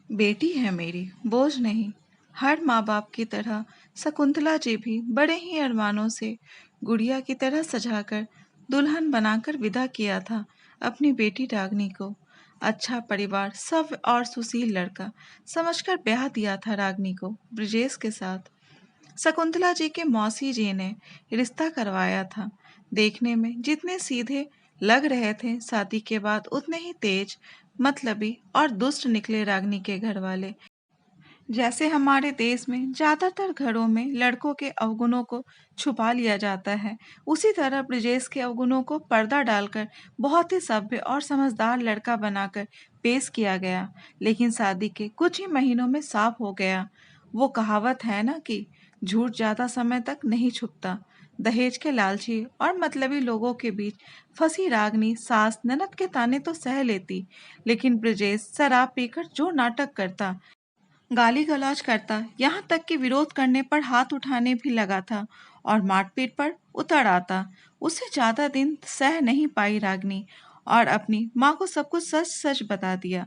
बेटी है मेरी, बोझ नहीं। हर माँ बाप की तरह शकुंतला जी भी बड़े ही अरमानों से गुड़िया की तरह सजाकर दुल्हन बनाकर विदा किया था अपनी बेटी रागनी को। अच्छा परिवार सब और सुशील लड़का समझकर ब्याह दिया था रागनी को ब्रजेश के साथ। शकुंतला जी के मौसी जी ने रिश्ता करवाया था। देखने में जितने सीधे लग रहे थे, शादी के बाद उतने ही तेज, मतलबी और दुष्ट निकले रागनी के घर वाले। जैसे हमारे देश में ज्यादातर घरों में लड़कों के अवगुणों को छुपा लिया जाता है, उसी तरह ब्रजेश के अवगुणों को पर्दा डालकर बहुत ही सभ्य और समझदार लड़का बनाकर पेश किया गया। लेकिन शादी के कुछ ही महीनों में साफ हो गया। वो कहावत है ना कि झूठ ज्यादा समय तक नहीं छुपता। दहेज के लालची और मतलबी लोगों के बीच फंसी रागनी सास ननद के ताने तो सह लेती, लेकिन ब्रजेश शराब पीकर जो नाटक करता, गाली गलौज करता, यहाँ तक कि विरोध करने पर हाथ उठाने भी लगा था और मारपीट पर उतर आता। उसे ज्यादा दिन सह नहीं पाई रागनी और अपनी माँ को सब कुछ सच सच बता दिया।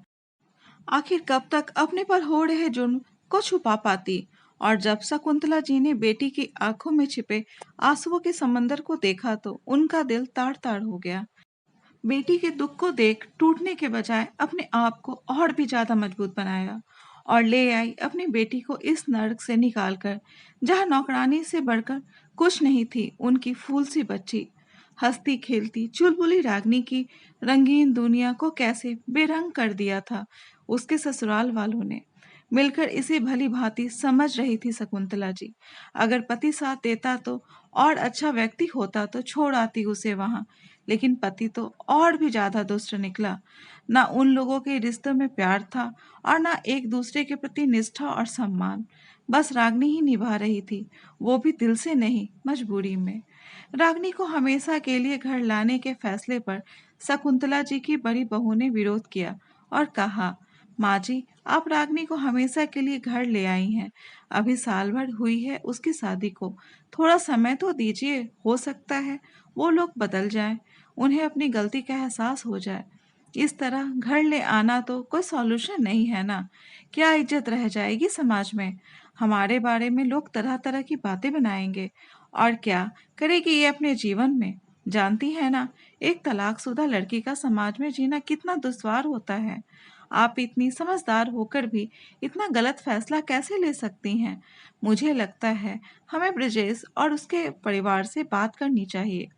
आखिर कब तक अपने पर हो रहे जुर्म को छुपा पाती। और जब शकुंतला जी ने बेटी की आंखों में छिपे आंसुओं के समंदर को देखा तो उनका दिल ताड़ ताड़ हो गया। बेटी के दुख को देख टूटने के बजाय अपने आप को और भी ज्यादा मजबूत बनाया और ले आई अपनी बेटी को इस नर्क से निकालकर, जहाँ नौकरानी से बढ़कर कुछ नहीं थी उनकी फूल सी बच्ची। हंसती खेलती चुलबुली रागनी की रंगीन दुनिया को कैसे बेरंग कर दिया था उसके ससुराल वालों ने मिलकर। इसे भली भांति समझ रही थी शकुंतला जी। अगर पति साथ देता तो और अच्छा व्यक्ति होता तो छोड़ आती उसे वहां, लेकिन पति तो और भी ज्यादा दुष्ट निकला। ना उन लोगों के रिश्तों में प्यार था और ना एक दूसरे के प्रति निष्ठा और सम्मान। बस रागनी ही निभा रही थी, वो भी दिल से नहीं, मजबूरी में। रागनी को हमेशा के लिए घर लाने के फैसले पर शकुंतला जी की बड़ी बहू ने विरोध किया और कहा, माँ जी, आप रागनी को हमेशा के लिए घर ले आई हैं। अभी साल भर हुई है उसकी शादी को, थोड़ा समय तो दीजिए। हो सकता है वो लोग बदल जाएं, उन्हें अपनी गलती का एहसास हो जाए। इस तरह घर ले आना तो कोई सॉल्यूशन नहीं है ना। क्या इज्जत रह जाएगी समाज में। हमारे बारे में लोग तरह तरह की बातें बनाएंगे। और क्या करेगी ये अपने जीवन में। जानती है ना, एक तलाकशुदा लड़की का समाज में जीना कितना दुश्वार होता है। आप इतनी समझदार होकर भी इतना गलत फैसला कैसे ले सकती हैं। मुझे लगता है हमें ब्रजेश और उसके परिवार से बात करनी चाहिए।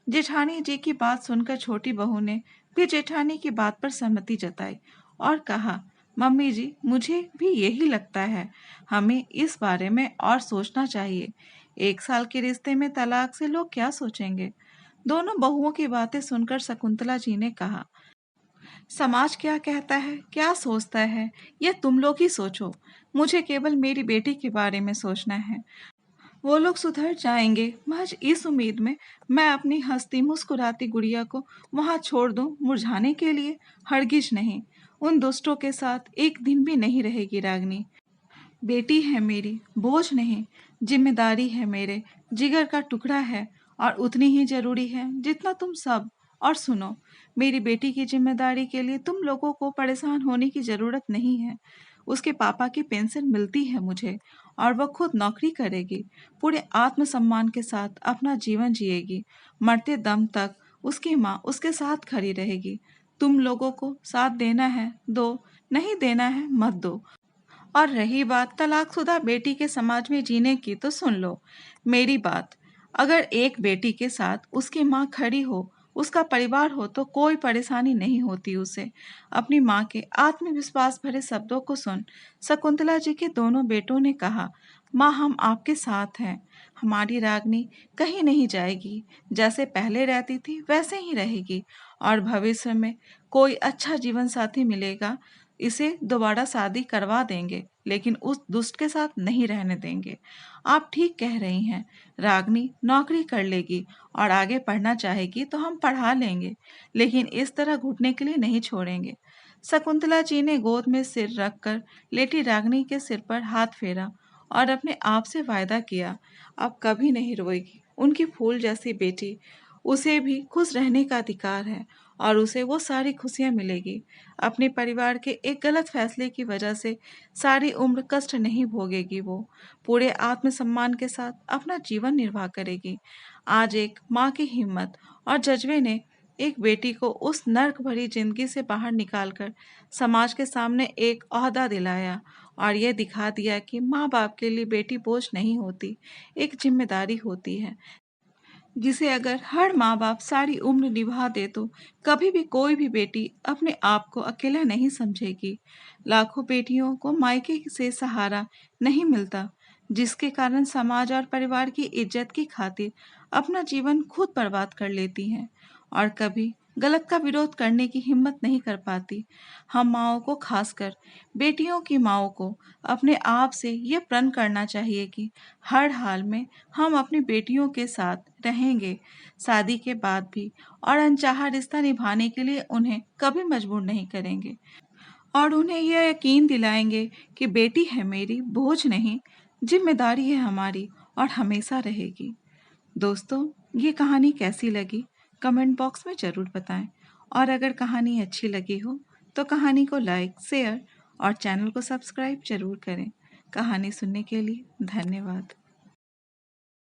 जेठानी जी की बात सुनकर छोटी बहू ने भी जेठानी की बात पर सहमति जताई और कहा, मम्मी जी, मुझे भी यही लगता है। हमें इस बारे में और सोचना चाहिए। 1 साल के रिश्ते में तलाक से लोग क्या सोचेंगे। दोनों बहुओं की बातें सुनकर शकुंतला जी ने कहा, समाज क्या कहता है, क्या सोचता है, यह तुम लोग ही सोचो। मुझे केवल मेरी बेटी के बारे में सोचना है। वो लोग सुधर जाएंगे, महज इस उम्मीद में मैं अपनी हंसती मुस्कुराती गुड़िया को वहां छोड़ दूं मुरझाने के लिए। हरगिज नहीं। उन दुष्टों के साथ एक दिन भी नहीं रहेगी रागनी। बेटी है मेरी, बोझ नहीं। जिम्मेदारी है, मेरे जिगर का टुकड़ा है और उतनी ही जरूरी है जितना तुम सब। और सुनो, मेरी बेटी की जिम्मेदारी के लिए तुम लोगों को परेशान होने की जरूरत नहीं है। उसके पापा की पेंशन मिलती है मुझे और वह खुद नौकरी करेगी। पूरे आत्मसम्मान के साथ अपना जीवन जिएगी। मरते दम तक उसकी माँ उसके साथ खड़ी रहेगी। तुम लोगों को साथ देना है दो, नहीं देना है मत दो। और रही बात तलाकशुदा बेटी के समाज में जीने की, तो सुन लो मेरी बात। अगर एक बेटी के साथ उसकी माँ खड़ी हो, उसका परिवार हो, तो कोई परेशानी नहीं होती उसे। अपनी माँ के आत्मविश्वास भरे शब्दों को सुन शकुंतला जी के दोनों बेटों ने कहा, माँ, हम आपके साथ हैं। हमारी रागनी कहीं नहीं जाएगी। जैसे पहले रहती थी वैसे ही रहेगी और भविष्य में कोई अच्छा जीवन साथी मिलेगा, इसे दोबारा शादी करवा देंगे, लेकिन उस दुष्ट के साथ नहीं रहने देंगे। आप ठीक कह रही हैं। रागनी नौकरी कर लेगी और आगे पढ़ना चाहेगी तो हम पढ़ा लेंगे, लेकिन इस तरह घुटने के लिए नहीं छोड़ेंगे। शकुंतला जी ने गोद में सिर रखकर लेटी रागनी के सिर पर हाथ फेरा और अपने आप से वायदा किया, अब कभी नहीं रोएगी। उनकी फूल जैसी बेटी, उसे भी खुश रहने का अधिकार है और उसे वो सारी खुशियाँ मिलेगी। अपने परिवार के एक गलत फैसले की वजह से सारी उम्र कष्ट नहीं भोगेगी वो। पूरे आत्मसम्मान के साथ अपना जीवन निर्वाह करेगी। आज एक माँ की हिम्मत और जज़्बे ने एक बेटी को उस नर्क भरी ज़िंदगी से बाहर निकालकर समाज के सामने एक ओहदा दिलाया और ये दिखा दिया कि माँ-बाप के लिए बेटी बोझ नहीं होती, एक ज़िम्मेदारी होती है, जिसे अगर हर माँ-बाप सारी उम्र निभा दे तो कभी भी कोई भी बेटी अपने आप को अकेला नहीं समझेगी। लाखों बेटियों को मायके से सहारा नहीं मिलता, जिसके कारण समाज और परिवार की इज्जत की खातिर अपना जीवन खुद बर्बाद कर लेती हैं और कभी गलत का विरोध करने की हिम्मत नहीं कर पाती। हम माँओं को, खासकर बेटियों की माँओं को, अपने आप से ये प्रण करना चाहिए कि हर हाल में हम अपनी बेटियों के साथ रहेंगे, शादी के बाद भी, और अनचाहा रिश्ता निभाने के लिए उन्हें कभी मजबूर नहीं करेंगे और उन्हें यह यकीन दिलाएंगे कि बेटी है मेरी, बोझ नहीं, जिम्मेदारी है हमारी और हमेशा रहेगी। दोस्तों, ये कहानी कैसी लगी? कमेंट बॉक्स में ज़रूर बताएं और अगर कहानी अच्छी लगी हो तो कहानी को लाइक, शेयर और चैनल को सब्सक्राइब ज़रूर करें। कहानी सुनने के लिए धन्यवाद।